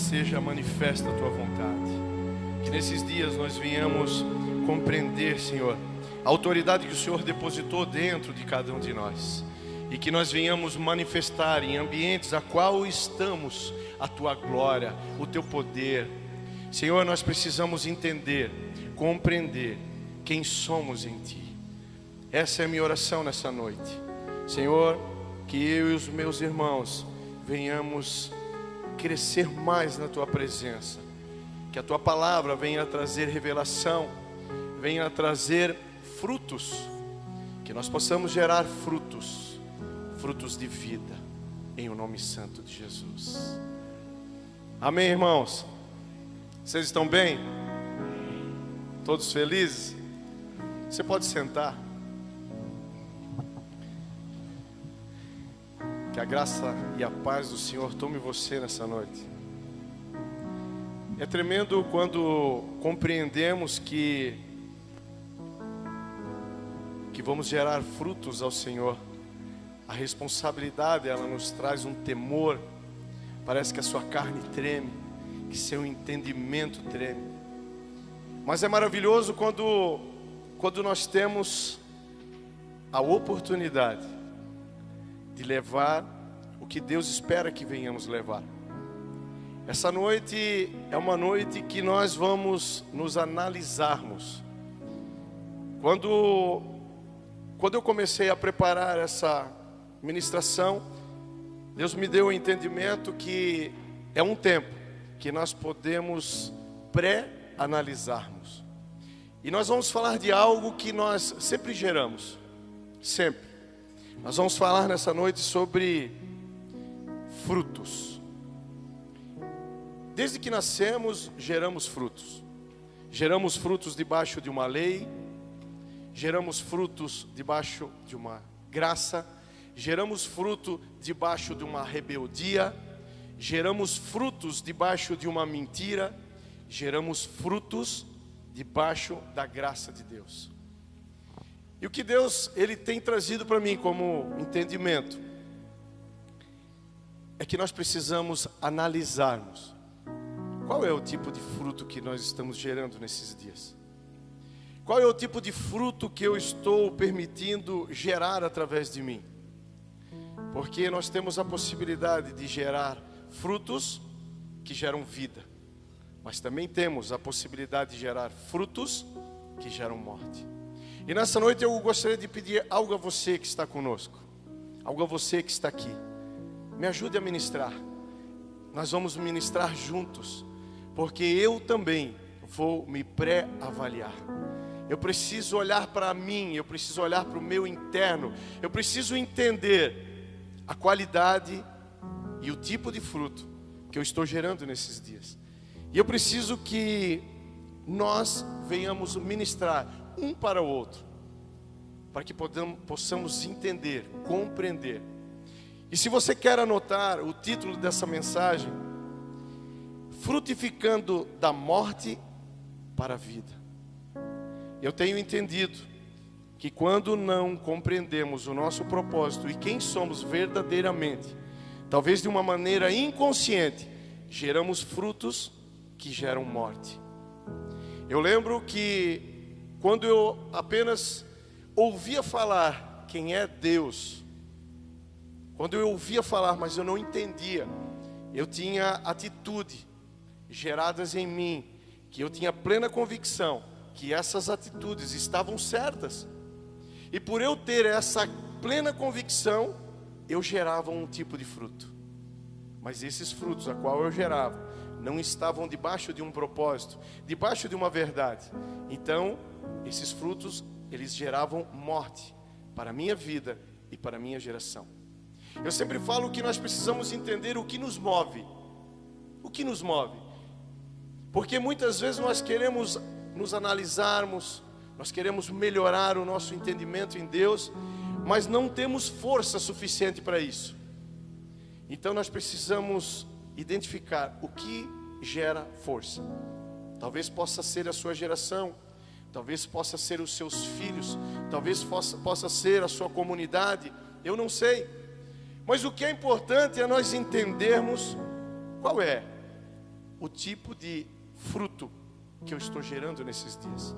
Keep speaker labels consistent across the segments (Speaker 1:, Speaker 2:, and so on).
Speaker 1: seja manifesta a tua vontade. Que nesses dias nós venhamos compreender, Senhor, a autoridade que o Senhor depositou dentro de cada um de nós. E que nós venhamos manifestar em ambientes a qual estamos a tua glória, o teu poder. Senhor, nós precisamos entender, compreender quem somos em ti. Essa é a minha oração nessa noite. Senhor, que eu e os meus irmãos venhamos crescer mais na tua presença. Que a tua palavra venha trazer revelação, venha trazer frutos. Que nós possamos gerar frutos, frutos de vida, em o nome santo de Jesus. Amém, irmãos? Vocês estão bem? Todos felizes? Você pode sentar. Que a graça e a paz do Senhor tome você nessa noite. É tremendo quando compreendemos que vamos gerar frutos ao Senhor. A responsabilidade, ela nos traz um temor. Parece que a sua carne treme, que seu entendimento treme. Mas é maravilhoso quando nós temos a oportunidade de levar o que Deus espera que venhamos levar. Essa noite é uma noite que nós vamos nos analisarmos. Quando eu comecei a preparar essa ministração, Deus me deu o entendimento que é um tempo que nós podemos pré-analisarmos. E nós vamos falar de algo que nós sempre geramos, sempre. Nós vamos falar nessa noite sobre frutos. Desde que nascemos, geramos frutos. Geramos frutos debaixo de uma lei, geramos frutos debaixo de uma graça, geramos fruto debaixo de uma rebeldia, geramos frutos debaixo de uma mentira, geramos frutos debaixo da graça de Deus. E o que Deus ele tem trazido para mim como entendimento é que nós precisamos analisarmos qual é o tipo de fruto que nós estamos gerando nesses dias. Qual é o tipo de fruto que eu estou permitindo gerar através de mim? Porque nós temos a possibilidade de gerar frutos que geram vida, mas também temos a possibilidade de gerar frutos que geram morte. E nessa noite eu gostaria de pedir algo a você que está conosco, algo a você que está aqui. Me ajude a ministrar. Nós vamos ministrar juntos, porque eu também vou me pré-avaliar. Eu preciso olhar para mim, eu preciso olhar para o meu interno, eu preciso entender a qualidade e o tipo de fruto que eu estou gerando nesses dias. E eu preciso que nós venhamos ministrar um para o outro, para que possamos entender, compreender. E se você quer anotar o título dessa mensagem, frutificando da morte para a vida. Eu tenho entendido que quando não compreendemos o nosso propósito e quem somos verdadeiramente, talvez de uma maneira inconsciente, geramos frutos que geram morte. Eu lembro que quando eu apenas ouvia falar quem é Deus, quando eu ouvia falar, mas eu não entendia, eu tinha atitude geradas em mim, que eu tinha plena convicção que essas atitudes estavam certas. E por eu ter essa plena convicção, eu gerava um tipo de fruto. Mas esses frutos a qual eu gerava não estavam debaixo de um propósito, debaixo de uma verdade. Então, esses frutos, eles geravam morte para a minha vida e para a minha geração. Eu sempre falo que nós precisamos entender o que nos move. O que nos move? Porque muitas vezes nós queremos nos analisarmos, nós queremos melhorar o nosso entendimento em Deus, mas não temos força suficiente para isso. Então nós precisamos identificar o que gera força. Talvez possa ser a sua geração, talvez possa ser os seus filhos, talvez possa ser a sua comunidade, eu não sei. Mas o que é importante é nós entendermos qual é o tipo de fruto que eu estou gerando nesses dias.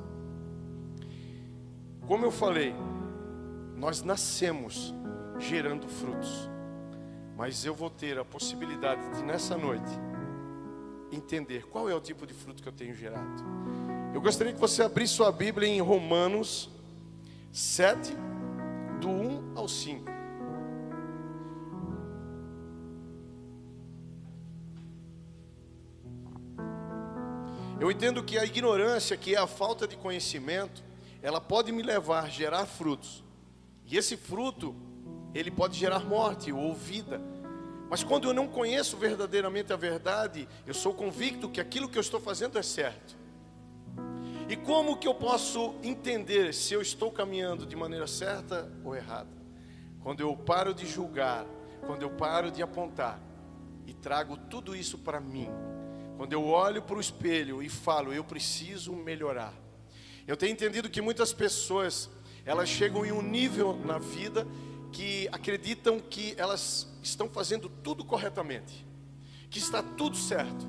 Speaker 1: Como eu falei, nós nascemos gerando frutos, mas eu vou ter a possibilidade de nessa noite entender qual é o tipo de fruto que eu tenho gerado. Eu gostaria que você abrisse sua Bíblia em Romanos 7, do 1 ao 5. Eu entendo que a ignorância, que é a falta de conhecimento, ela pode me levar a gerar frutos. E esse fruto, ele pode gerar morte ou vida. Mas quando eu não conheço verdadeiramente a verdade, eu sou convicto que aquilo que eu estou fazendo é certo. E como que eu posso entender se eu estou caminhando de maneira certa ou errada? Quando eu paro de julgar, quando eu paro de apontar e trago tudo isso para mim. Quando eu olho para o espelho e falo, eu preciso melhorar. Eu tenho entendido que muitas pessoas, elas chegam em um nível na vida que acreditam que elas estão fazendo tudo corretamente, que está tudo certo.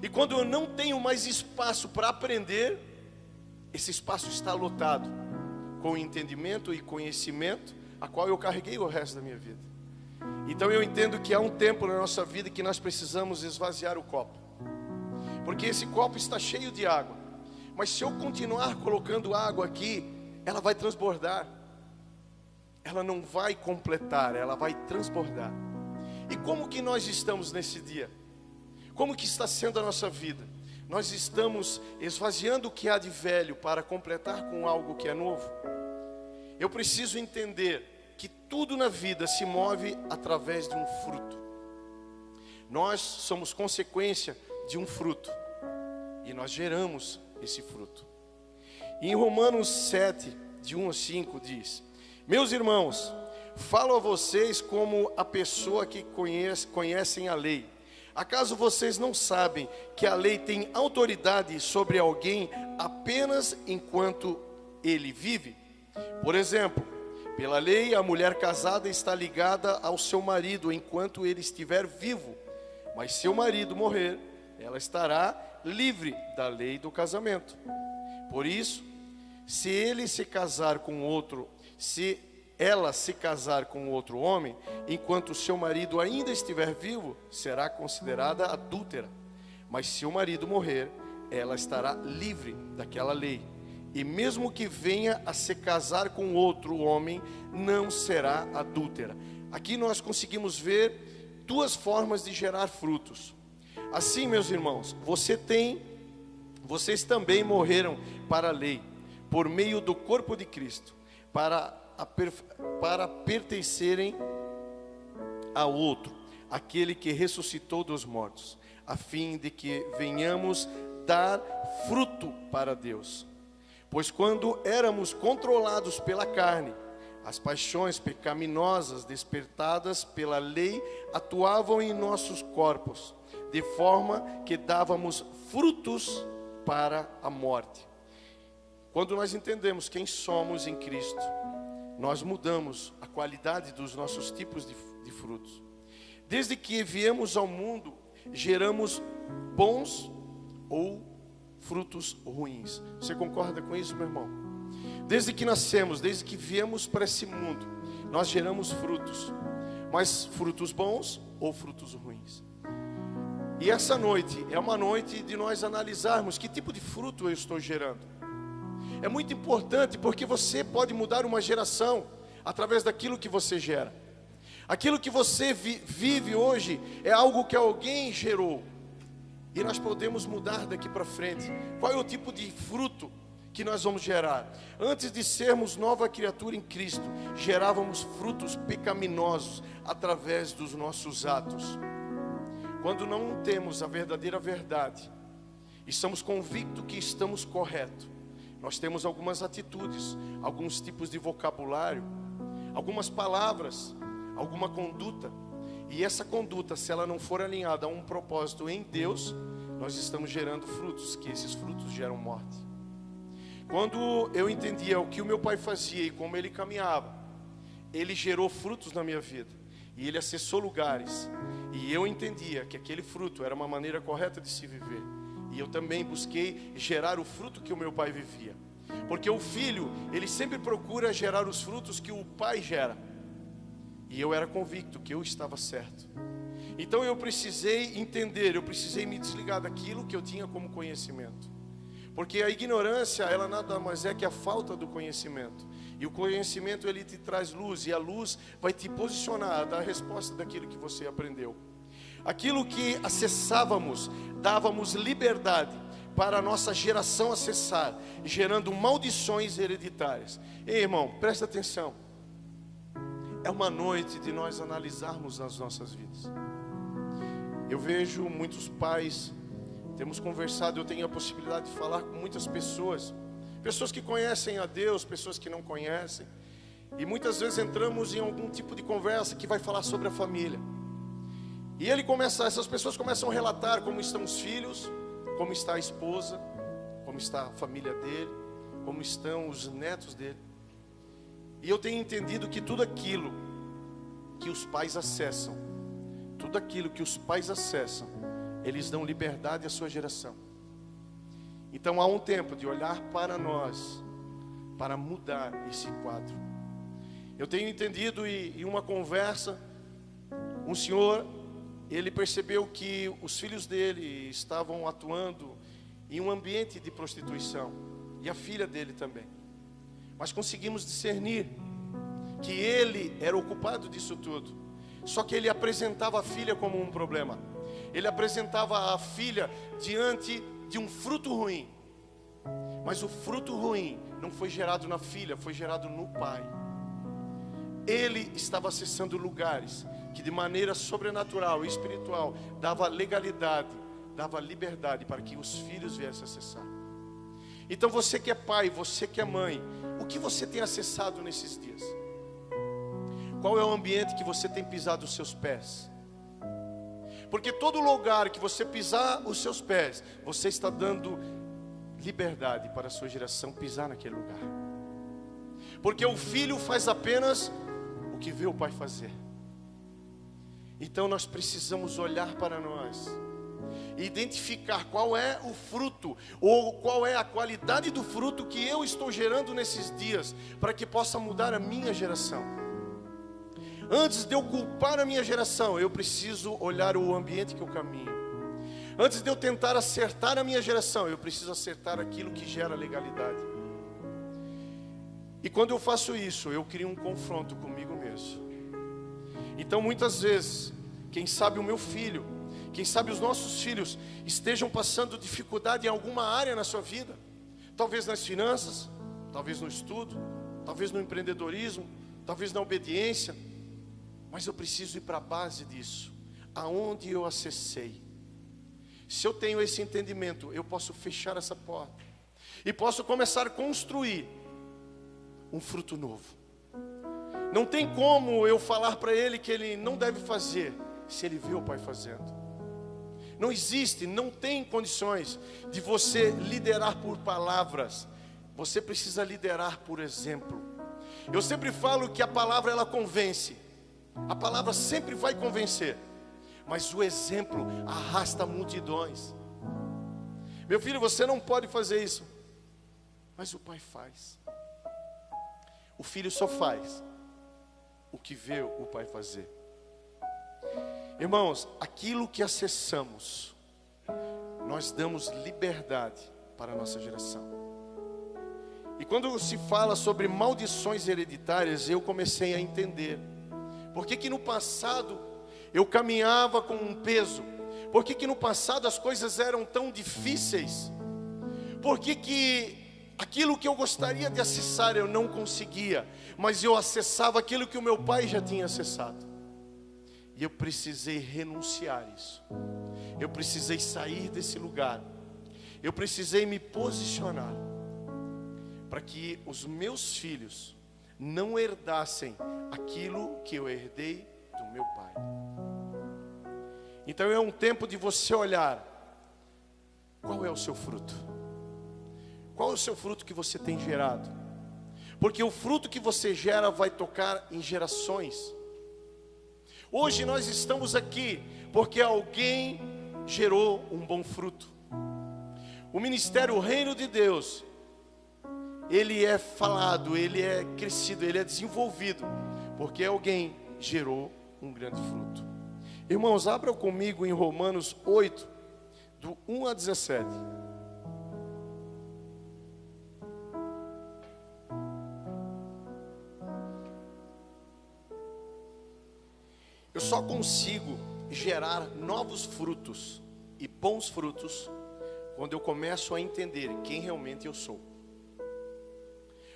Speaker 1: E quando eu não tenho mais espaço para aprender, esse espaço está lotado com entendimento e conhecimento, a qual eu carreguei o resto da minha vida. Então eu entendo que há um tempo na nossa vida que nós precisamos esvaziar o copo. Porque esse copo está cheio de água. Mas se eu continuar colocando água aqui, ela vai transbordar. Ela não vai completar, ela vai transbordar. E como que nós estamos nesse dia? Como que está sendo a nossa vida? Nós estamos esvaziando o que há de velho para completar com algo que é novo? Eu preciso entender que tudo na vida se move através de um fruto. Nós somos consequência de um fruto, e nós geramos esse fruto. E em Romanos 7, de 1 a 5 diz: meus irmãos, falo a vocês como a pessoa que conhecem a lei. Acaso vocês não sabem que a lei tem autoridade sobre alguém apenas enquanto ele vive? Por exemplo, pela lei a mulher casada está ligada ao seu marido enquanto ele estiver vivo, mas se o marido morrer, ela estará livre da lei do casamento. Por isso, se ele se casar com outro, se ela se casar com outro homem, enquanto o seu marido ainda estiver vivo, será considerada adúltera. Mas se o marido morrer, ela estará livre daquela lei. E mesmo que venha a se casar com outro homem, não será adúltera. Aqui nós conseguimos ver duas formas de gerar frutos. Assim, meus irmãos, vocês também morreram para a lei, por meio do corpo de Cristo, para pertencerem a outro, aquele que ressuscitou dos mortos, a fim de que venhamos dar fruto para Deus. Pois quando éramos controlados pela carne, as paixões pecaminosas despertadas pela lei atuavam em nossos corpos, de forma que dávamos frutos para a morte. Quando nós entendemos quem somos em Cristo, nós mudamos a qualidade dos nossos tipos de frutos. Desde que viemos ao mundo, geramos bons ou frutos ruins. Você concorda com isso, meu irmão? Desde que nascemos, desde que viemos para esse mundo, nós geramos frutos, mas frutos bons ou frutos ruins. E essa noite é uma noite de nós analisarmos que tipo de fruto eu estou gerando. É muito importante porque você pode mudar uma geração através daquilo que você gera. Aquilo que você vive hoje é algo que alguém gerou. E nós podemos mudar daqui para frente. Qual é o tipo de fruto que nós vamos gerar? Antes de sermos nova criatura em Cristo, gerávamos frutos pecaminosos através dos nossos atos. Quando não temos a verdadeira verdade e estamos convictos que estamos corretos, nós temos algumas atitudes, alguns tipos de vocabulário, algumas palavras, alguma conduta. E essa conduta, se ela não for alinhada a um propósito em Deus, nós estamos gerando frutos, que esses frutos geram morte. Quando eu entendia o que o meu pai fazia e como ele caminhava, ele gerou frutos na minha vida. E ele acessou lugares. E eu entendia que aquele fruto era uma maneira correta de se viver. E eu também busquei gerar o fruto que o meu pai vivia. Porque o filho, ele sempre procura gerar os frutos que o pai gera. E eu era convicto que eu estava certo. Então eu precisei entender, eu precisei me desligar daquilo que eu tinha como conhecimento. Porque a ignorância, ela nada mais é que a falta do conhecimento. E o conhecimento, ele te traz luz, e a luz vai te posicionar a dar a resposta daquilo que você aprendeu. Aquilo que acessávamos, dávamos liberdade para a nossa geração acessar, gerando maldições hereditárias. Ei, irmão, presta atenção. É uma noite de nós analisarmos as nossas vidas. Eu vejo muitos pais, temos conversado, eu tenho a possibilidade de falar com muitas pessoas, pessoas que conhecem a Deus, pessoas que não conhecem, e muitas vezes entramos em algum tipo de conversa que vai falar sobre a família. E essas pessoas começam a relatar como estão os filhos, como está a esposa, como está a família dele, como estão os netos dele. E eu tenho entendido que tudo aquilo que os pais acessam, eles dão liberdade à sua geração. Então há um tempo de olhar para nós, para mudar esse quadro. Eu tenho entendido em uma conversa, um senhor, ele percebeu que os filhos dele estavam atuando em um ambiente de prostituição, e a filha dele também. Mas conseguimos discernir que ele era o culpado disso tudo. Só que ele apresentava a filha como um problema. Ele apresentava a filha diante de um fruto ruim. Mas o fruto ruim não foi gerado na filha, foi gerado no pai. Ele estava acessando lugares que de maneira sobrenatural e espiritual dava legalidade, dava liberdade para que os filhos viessem acessar. Então você que é pai, você que é mãe, o que você tem acessado nesses dias? Qual é o ambiente que você tem pisado os seus pés? Porque todo lugar que você pisar os seus pés, você está dando liberdade para a sua geração pisar naquele lugar. Porque o filho faz apenas o que vê o pai fazer. Então nós precisamos olhar para nós e identificar qual é o fruto, ou qual é a qualidade do fruto que eu estou gerando nesses dias, para que possa mudar a minha geração. Antes de eu culpar a minha geração, eu preciso olhar o ambiente que eu caminho. Antes de eu tentar acertar a minha geração, eu preciso acertar aquilo que gera legalidade. E quando eu faço isso, eu crio um confronto comigo mesmo. Então muitas vezes, quem sabe o meu filho, quem sabe os nossos filhos estejam passando dificuldade em alguma área na sua vida. Talvez nas finanças, talvez no estudo, talvez no empreendedorismo, talvez na obediência. Mas eu preciso ir para a base disso. Aonde eu acessei. Se eu tenho esse entendimento, eu posso fechar essa porta. E posso começar a construir um fruto novo. Não tem como eu falar para ele que ele não deve fazer, se ele vê o pai fazendo. Não existe, não tem condições de você liderar por palavras. Você precisa liderar por exemplo. Eu sempre falo que a palavra ela convence. A palavra sempre vai convencer. Mas o exemplo arrasta multidões. Meu filho, você não pode fazer isso. Mas o pai faz. O filho só faz o que vê o pai fazer. Irmãos, aquilo que acessamos, nós damos liberdade para a nossa geração. E quando se fala sobre maldições hereditárias, eu comecei a entender. Por que no passado eu caminhava com um peso? Por que no passado as coisas eram tão difíceis? Por que aquilo que eu gostaria de acessar eu não conseguia, mas eu acessava aquilo que o meu pai já tinha acessado? E eu precisei renunciar isso. Eu precisei sair desse lugar. Eu precisei me posicionar para que os meus filhos não herdassem aquilo que eu herdei do meu pai. Então é um tempo de você olhar qual é o seu fruto. Qual é o seu fruto que você tem gerado? Porque o fruto que você gera vai tocar em gerações. Hoje nós estamos aqui porque alguém gerou um bom fruto. O ministério, o reino de Deus, ele é falado, ele é crescido, ele é desenvolvido, porque alguém gerou um grande fruto. Irmãos, abram comigo em Romanos 8, do 1 a 17. Eu só consigo gerar novos frutos e bons frutos quando eu começo a entender quem realmente eu sou.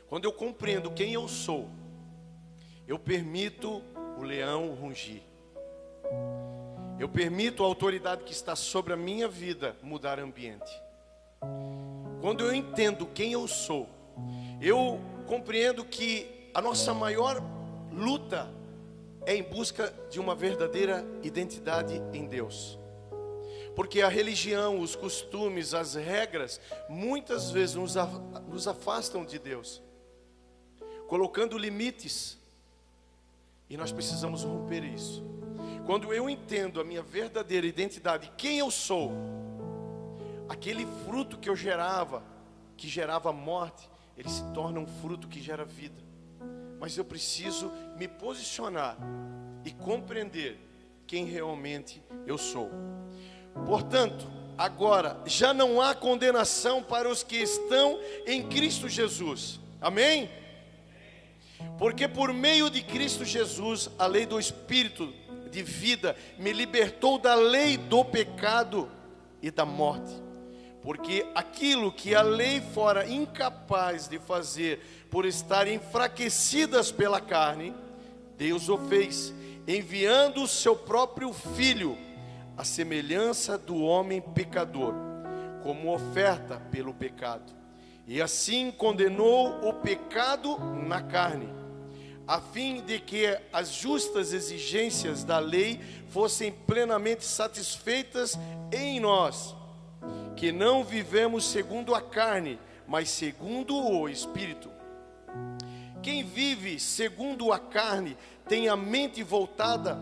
Speaker 1: Quando eu compreendo quem eu sou, eu permito o leão rugir. Eu permito a autoridade que está sobre a minha vida mudar ambiente. Quando eu entendo quem eu sou, eu compreendo que a nossa maior luta é em busca de uma verdadeira identidade em Deus. Porque a religião, os costumes, as regras, muitas vezes nos afastam de Deus, colocando limites, e nós precisamos romper isso. Quando eu entendo a minha verdadeira identidade, quem eu sou, aquele fruto que eu gerava, que gerava morte, ele se torna um fruto que gera vida. Mas eu preciso me posicionar e compreender quem realmente eu sou. Portanto, agora já não há condenação para os que estão em Cristo Jesus. Amém? Porque por meio de Cristo Jesus, a lei do Espírito de vida me libertou da lei do pecado e da morte. Porque aquilo que a lei fora incapaz de fazer, por estar enfraquecidas pela carne, Deus o fez, enviando o seu próprio Filho, à semelhança do homem pecador, como oferta pelo pecado. E assim condenou o pecado na carne, a fim de que as justas exigências da lei fossem plenamente satisfeitas em nós, que não vivemos segundo a carne, mas segundo o Espírito. Quem vive segundo a carne tem a mente voltada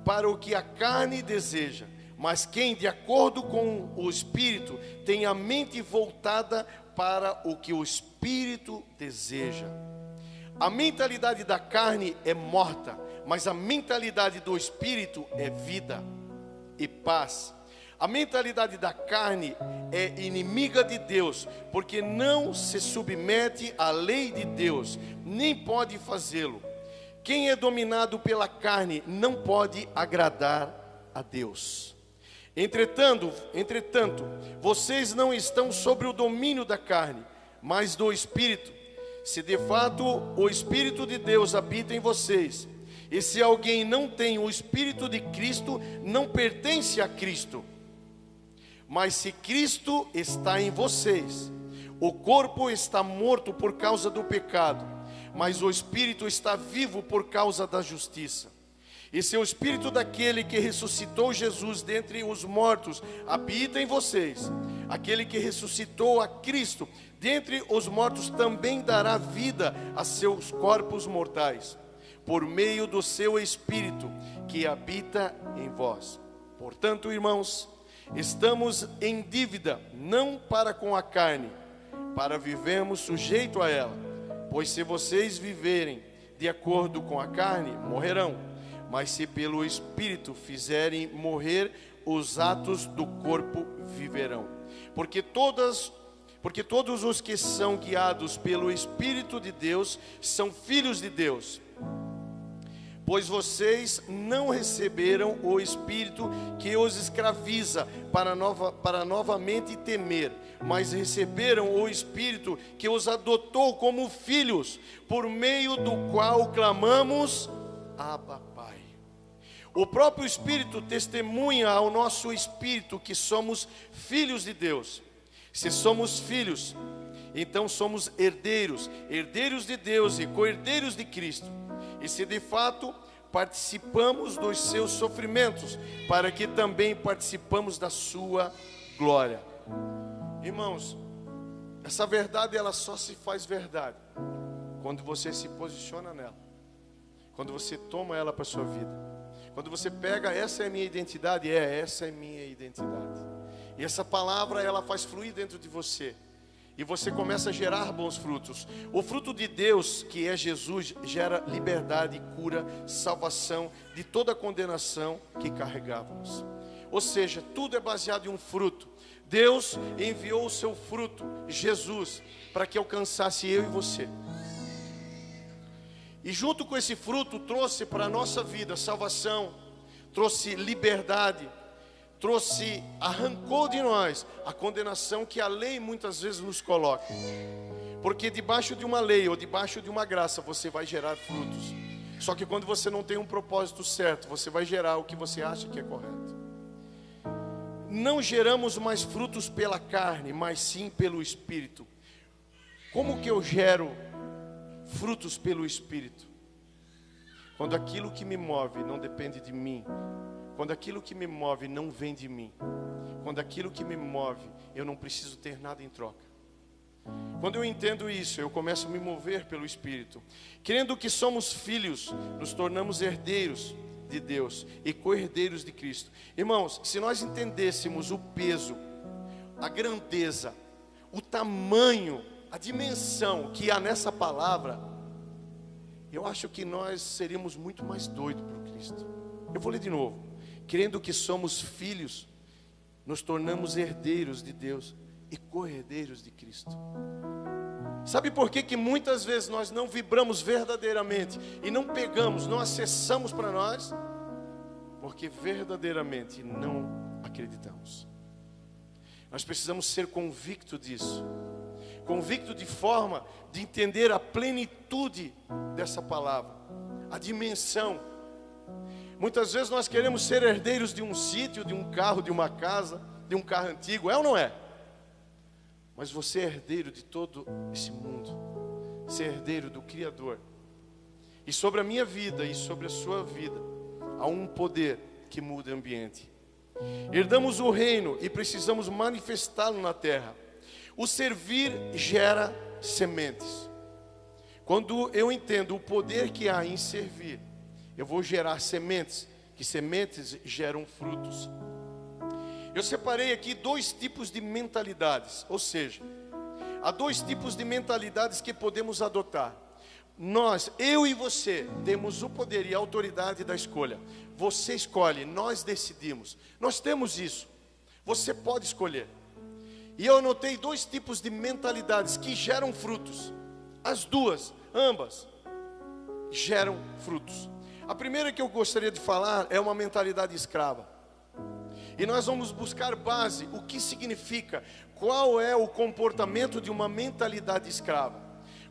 Speaker 1: para o que a carne deseja, mas quem de acordo com o Espírito tem a mente voltada para o que o Espírito deseja. A mentalidade da carne é morta, mas a mentalidade do Espírito é vida e paz. A mentalidade da carne é inimiga de Deus, porque não se submete à lei de Deus, nem pode fazê-lo. Quem é dominado pela carne não pode agradar a Deus. Entretanto, vocês não estão sobre o domínio da carne, mas do Espírito. Se de fato o Espírito de Deus habita em vocês, e se alguém não tem o Espírito de Cristo, não pertence a Cristo. Mas se Cristo está em vocês, o corpo está morto por causa do pecado, mas o Espírito está vivo por causa da justiça. E se o Espírito daquele que ressuscitou Jesus dentre os mortos habita em vocês, aquele que ressuscitou a Cristo dentre os mortos também dará vida a seus corpos mortais, por meio do seu Espírito que habita em vós. Portanto, irmãos, estamos em dívida, não para com a carne, para vivermos sujeito a ela. Pois se vocês viverem de acordo com a carne, morrerão. Mas se pelo Espírito fizerem morrer os atos do corpo, viverão. Porque todos os que são guiados pelo Espírito de Deus são filhos de Deus. Pois vocês não receberam o Espírito que os escraviza para novamente temer, mas receberam o Espírito que os adotou como filhos, por meio do qual clamamos, Abba, Pai. O próprio Espírito testemunha ao nosso espírito que somos filhos de Deus. Se somos filhos, então somos herdeiros, herdeiros de Deus e co-herdeiros de Cristo. E se de fato participamos dos seus sofrimentos, para que também participamos da sua glória. Irmãos, essa verdade ela só se faz verdade quando você se posiciona nela, quando você toma ela para a sua vida, Quando você pega, essa é a minha identidade, essa é a minha identidade. E essa palavra, ela faz fluir dentro de você. E você começa a gerar bons frutos. O fruto de Deus, que é Jesus, gera liberdade, cura, salvação de toda a condenação que carregávamos. Ou seja, tudo é baseado em um fruto. Deus enviou o seu fruto, Jesus, para que alcançasse eu e você. E junto com esse fruto trouxe para a nossa vida salvação, trouxe liberdade, arrancou de nós a condenação que a lei muitas vezes nos coloca. Porque debaixo de uma lei ou debaixo de uma graça você vai gerar frutos. Só que quando você não tem um propósito certo, você vai gerar o que você acha que é correto. Não geramos mais frutos pela carne, mas sim pelo Espírito. Como que eu gero frutos pelo Espírito? Quando aquilo que me move não depende de mim. Quando aquilo que me move não vem de mim. Quando aquilo que me move, eu não preciso ter nada em troca. Quando eu entendo isso, eu começo a me mover pelo Espírito. Crendo que somos filhos, nos tornamos herdeiros de Deus e co-herdeiros de Cristo. Irmãos, se nós entendêssemos o peso, a grandeza, o tamanho, a dimensão que há nessa palavra, eu acho que nós seríamos muito mais doidos por Cristo. Eu vou ler de novo. Crendo que somos filhos, nos tornamos herdeiros de Deus e co-herdeiros de Cristo. Sabe por que muitas vezes nós não vibramos verdadeiramente e não pegamos, não acessamos para nós? Porque verdadeiramente não acreditamos. Nós precisamos ser convictos disso. Convicto de forma de entender a plenitude dessa palavra, a dimensão. Muitas vezes nós queremos ser herdeiros de um sítio, de um carro, de uma casa, de um carro antigo, é ou não é? Mas você é herdeiro de todo esse mundo. Você é herdeiro do Criador. E sobre a minha vida e sobre a sua vida, há um poder que muda o ambiente. Herdamos o reino e precisamos manifestá-lo na terra. O servir gera sementes. Quando eu entendo o poder que há em servir, eu vou gerar sementes, que sementes geram frutos. Eu separei aqui 2 tipos de mentalidades, ou seja, há 2 tipos de mentalidades que podemos adotar. Nós, eu e você, temos o poder e a autoridade da escolha. Você escolhe, nós decidimos. Nós temos isso. Você pode escolher. E eu anotei 2 tipos de mentalidades que geram frutos. As duas, ambas, geram frutos. A primeira que eu gostaria de falar é uma mentalidade escrava. E nós vamos buscar base, o que significa, qual é o comportamento de uma mentalidade escrava.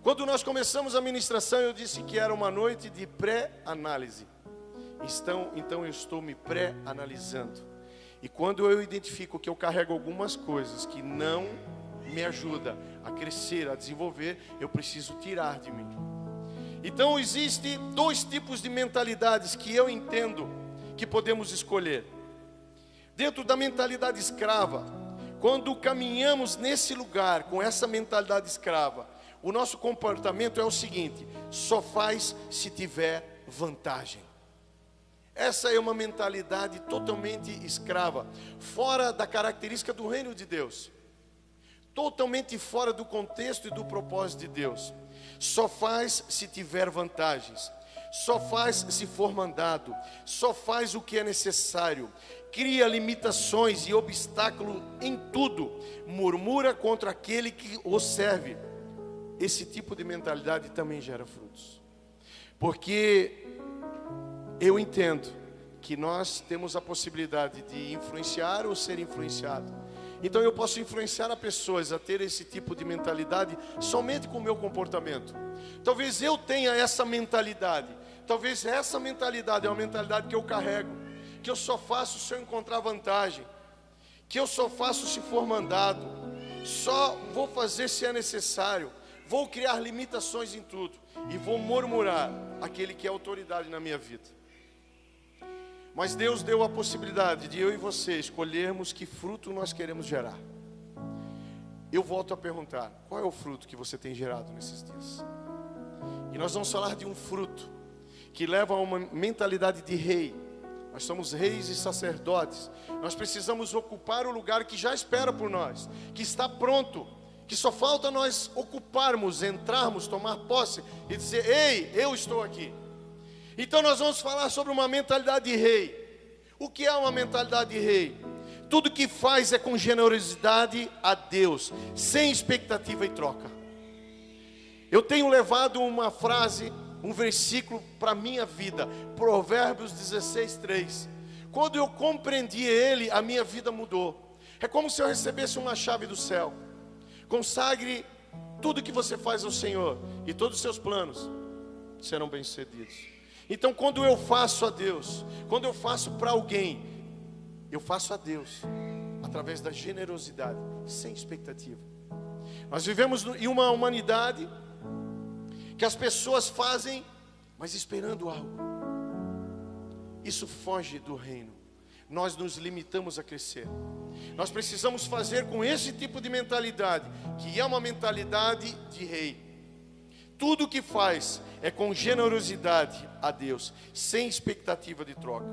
Speaker 1: Quando nós começamos a ministração, eu disse que era uma noite de pré-análise. Então eu estou me pré-analisando. E quando eu identifico que eu carrego algumas coisas que não me ajudam a crescer, a desenvolver, eu preciso tirar de mim. Então existem 2 tipos de mentalidades que eu entendo que podemos escolher. Dentro da mentalidade escrava, quando caminhamos nesse lugar com essa mentalidade escrava, o nosso comportamento é o seguinte: só faz se tiver vantagem. Essa é uma mentalidade totalmente escrava, fora da característica do reino de Deus, totalmente fora do contexto e do propósito de Deus. Só faz se tiver vantagens, só faz se for mandado, só faz o que é necessário, cria limitações e obstáculos em tudo, murmura contra aquele que o serve. Esse tipo de mentalidade também gera frutos, porque eu entendo que nós temos a possibilidade de influenciar ou ser influenciado. Então eu posso influenciar as pessoas a ter esse tipo de mentalidade somente com o meu comportamento. Talvez eu tenha essa mentalidade. Talvez essa mentalidade é uma mentalidade que eu carrego, que eu só faço se eu encontrar vantagem, que eu só faço se for mandado, só vou fazer se é necessário, vou criar limitações em tudo e vou murmurar aquele que é autoridade na minha vida. Mas Deus deu a possibilidade de eu e você escolhermos que fruto nós queremos gerar. Eu volto a perguntar: qual é o fruto que você tem gerado nesses dias? E nós vamos falar de um fruto que leva a uma mentalidade de rei, Nós somos reis e sacerdotes. Nós precisamos ocupar o lugar que já espera por nós, que está pronto, que só falta nós ocuparmos, entrarmos, tomar posse e dizer: ei, eu estou aqui. Então nós vamos falar sobre uma mentalidade de rei. O que é uma mentalidade de rei? Tudo que faz é com generosidade a Deus, sem expectativa e troca. Eu tenho levado uma frase, um versículo para a minha vida, Provérbios 16:3. Quando eu compreendi ele, a minha vida mudou. É como se eu recebesse uma chave do céu. Consagre tudo que você faz ao Senhor, e todos os seus planos serão bem-sucedidos. Então, quando eu faço a Deus, quando eu faço para alguém, eu faço a Deus através da generosidade, sem expectativa. Nós vivemos em uma humanidade que as pessoas fazem, mas esperando algo. Isso foge do reino. Nós nos limitamos a crescer. Nós precisamos fazer com esse tipo de mentalidade, que é uma mentalidade de rei. Tudo o que faz é com generosidade a Deus, sem expectativa de troca.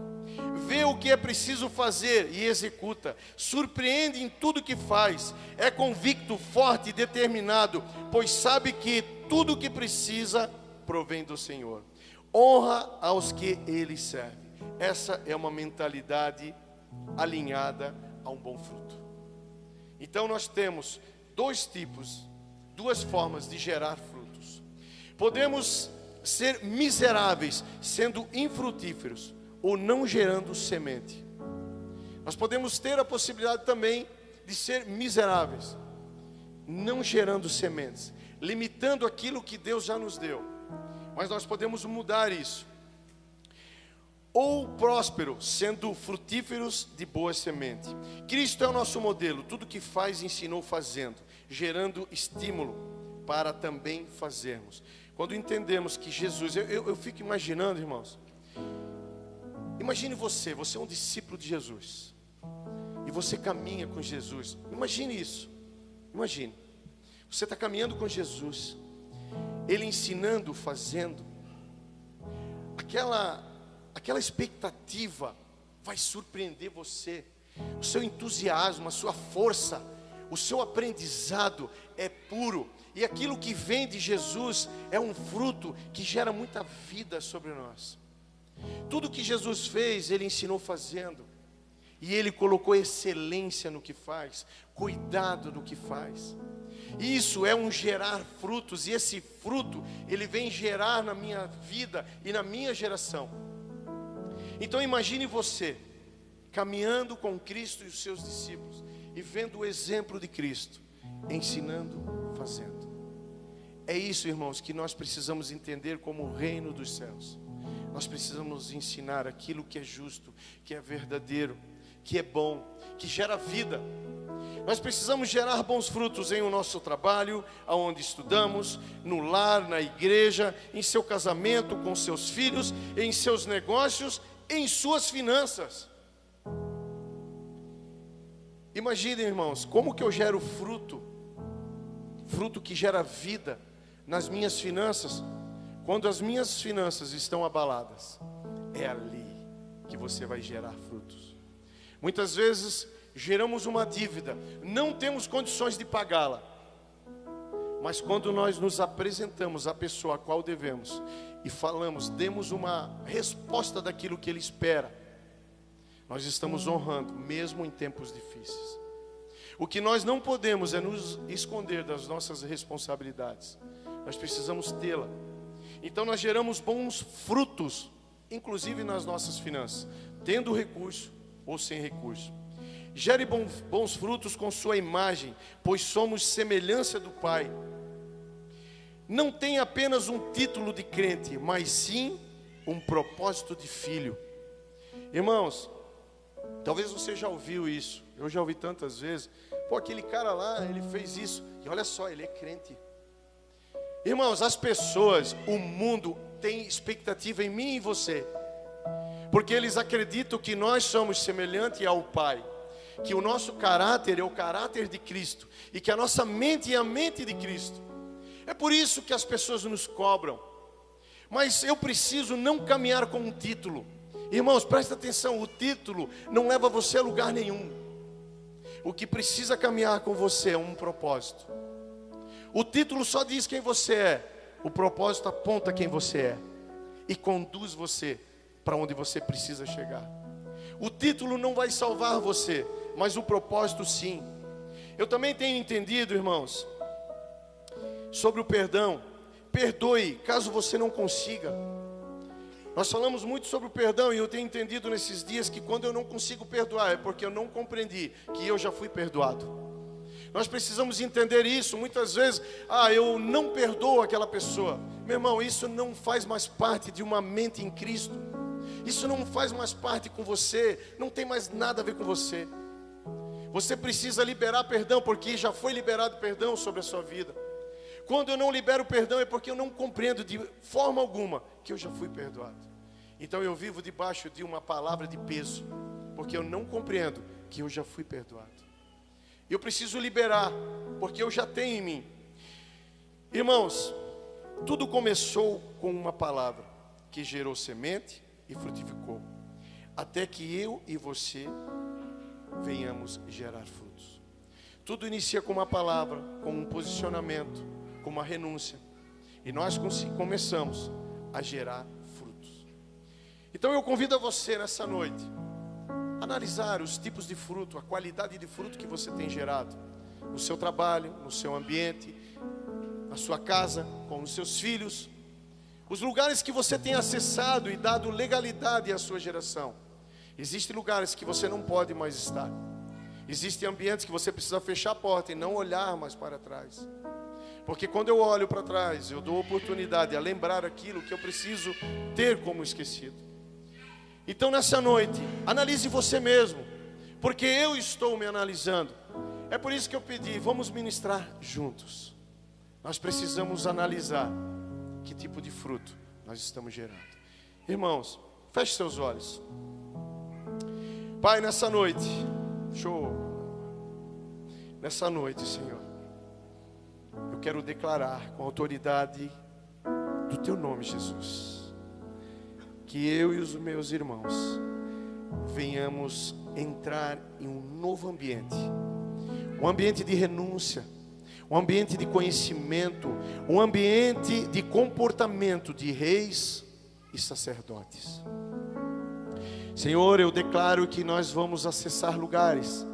Speaker 1: Vê o que é preciso fazer e executa. Surpreende em tudo que faz. É convicto, forte e determinado, pois sabe que tudo o que precisa provém do Senhor. Honra aos que Ele serve. Essa é uma mentalidade alinhada a um bom fruto. Então nós temos duas formas de gerar frutos. Podemos ser miseráveis sendo infrutíferos ou não gerando semente. Nós podemos ter a possibilidade também de ser miseráveis, não gerando sementes, limitando aquilo que Deus já nos deu. Mas nós podemos mudar isso. Ou próspero, sendo frutíferos de boa semente. Cristo é o nosso modelo. Tudo que faz, ensinou fazendo, gerando estímulo para também fazermos. Quando entendemos que Jesus, eu fico imaginando, irmãos. Imagine você é um discípulo de Jesus. E você caminha com Jesus. Imagine isso. Imagine. Você está caminhando com Jesus. Ele ensinando, fazendo. Aquela expectativa vai surpreender você. O seu entusiasmo, a sua força, o seu aprendizado é puro. E aquilo que vem de Jesus é um fruto que gera muita vida sobre nós. Tudo que Jesus fez, Ele ensinou fazendo. E Ele colocou excelência no que faz, cuidado no que faz. Isso é um gerar frutos. E esse fruto, ele vem gerar na minha vida e na minha geração. Então imagine você caminhando com Cristo e os seus discípulos e vendo o exemplo de Cristo, ensinando, fazendo. É isso, irmãos, que nós precisamos entender como o reino dos céus. Nós precisamos ensinar aquilo que é justo, que é verdadeiro, que é bom, que gera vida. Nós precisamos gerar bons frutos em o nosso trabalho, aonde estudamos, no lar, na igreja, em seu casamento, com seus filhos, em seus negócios, em suas finanças. Imaginem, irmãos, como que eu gero fruto que gera vida nas minhas finanças, quando as minhas finanças estão abaladas. É ali que você vai gerar frutos. Muitas vezes geramos uma dívida, não temos condições de pagá-la, mas quando nós nos apresentamos à pessoa a qual devemos e falamos, demos uma resposta daquilo que ele espera, nós estamos honrando, mesmo em tempos difíceis. O que nós não podemos é nos esconder das nossas responsabilidades. Nós precisamos tê-la. Então nós geramos bons frutos, inclusive nas nossas finanças, tendo recurso ou sem recurso. Gere bons frutos com sua imagem, pois somos semelhança do Pai. Não tem apenas um título de crente, mas sim um propósito de filho. Irmãos, talvez você já ouviu isso. Eu já ouvi tantas vezes. Pô, aquele cara lá, ele fez isso. E olha só, ele é crente. Irmãos, as pessoas, o mundo tem expectativa em mim e em você. Porque eles acreditam que nós somos semelhantes ao Pai. Que o nosso caráter é o caráter de Cristo. E que a nossa mente é a mente de Cristo. É por isso que as pessoas nos cobram. Mas eu preciso não caminhar com um título. Irmãos, presta atenção, o título não leva você a lugar nenhum. O que precisa caminhar com você é um propósito. O título só diz quem você é. O propósito aponta quem você é e conduz você para onde você precisa chegar. O título não vai salvar você, mas o propósito sim. Eu também tenho entendido, irmãos, sobre o perdão. Perdoe caso você não consiga. Nós falamos muito sobre o perdão e eu tenho entendido nesses dias que quando eu não consigo perdoar é porque eu não compreendi que eu já fui perdoado. Nós precisamos entender isso. Muitas vezes, eu não perdoo aquela pessoa. Meu irmão, isso não faz mais parte de uma mente em Cristo. Isso não faz mais parte com você. Não tem mais nada a ver com você. Você precisa liberar perdão, porque já foi liberado perdão sobre a sua vida. Quando eu não libero perdão é porque eu não compreendo de forma alguma que eu já fui perdoado. Então eu vivo debaixo de uma palavra de peso, porque eu não compreendo que eu já fui perdoado. Eu preciso liberar, porque eu já tenho em mim. Irmãos, tudo começou com uma palavra que gerou semente e frutificou, até que eu e você venhamos gerar frutos. Tudo inicia com uma palavra, com um posicionamento, com uma renúncia, e nós começamos a gerar frutos. Então eu convido a você nessa noite a analisar os tipos de fruto, a qualidade de fruto que você tem gerado no seu trabalho, no seu ambiente, na sua casa, com os seus filhos, os lugares que você tem acessado e dado legalidade à sua geração. Existem lugares que você não pode mais estar. Existem ambientes que você precisa fechar a porta e não olhar mais para trás. Porque quando eu olho para trás, eu dou oportunidade a lembrar aquilo que eu preciso ter como esquecido. Então nessa noite, analise você mesmo, porque eu estou me analisando. É por isso que eu pedi, vamos ministrar juntos. Nós precisamos analisar que tipo de fruto nós estamos gerando. Irmãos, feche seus olhos. Pai, nessa noite, nessa noite, Senhor, eu quero declarar com a autoridade do Teu nome, Jesus, que eu e os meus irmãos venhamos entrar em um novo ambiente, um ambiente de renúncia, um ambiente de conhecimento, um ambiente de comportamento de reis e sacerdotes. Senhor, eu declaro que nós vamos acessar lugares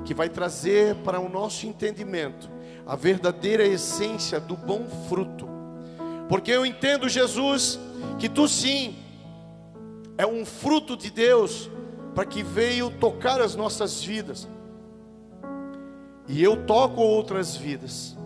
Speaker 1: que vai trazer para o nosso entendimento a verdadeira essência do bom fruto. Porque eu entendo, Jesus, que Tu sim é um fruto de Deus para que veio tocar as nossas vidas. E eu toco outras vidas.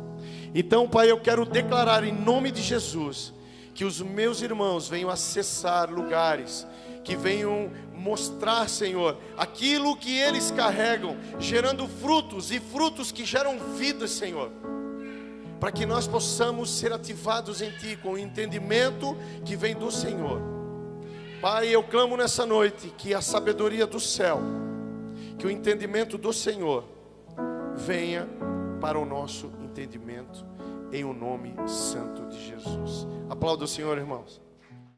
Speaker 1: Então, Pai, eu quero declarar em nome de Jesus que os meus irmãos venham acessar lugares, que venham mostrar, Senhor, aquilo que eles carregam, gerando frutos e frutos que geram vida, Senhor, para que nós possamos ser ativados em Ti com o entendimento que vem do Senhor. Pai, eu clamo nessa noite que a sabedoria do céu, que o entendimento do Senhor venha para o nosso entendimento, em o nome santo de Jesus. Aplauda o Senhor, irmãos.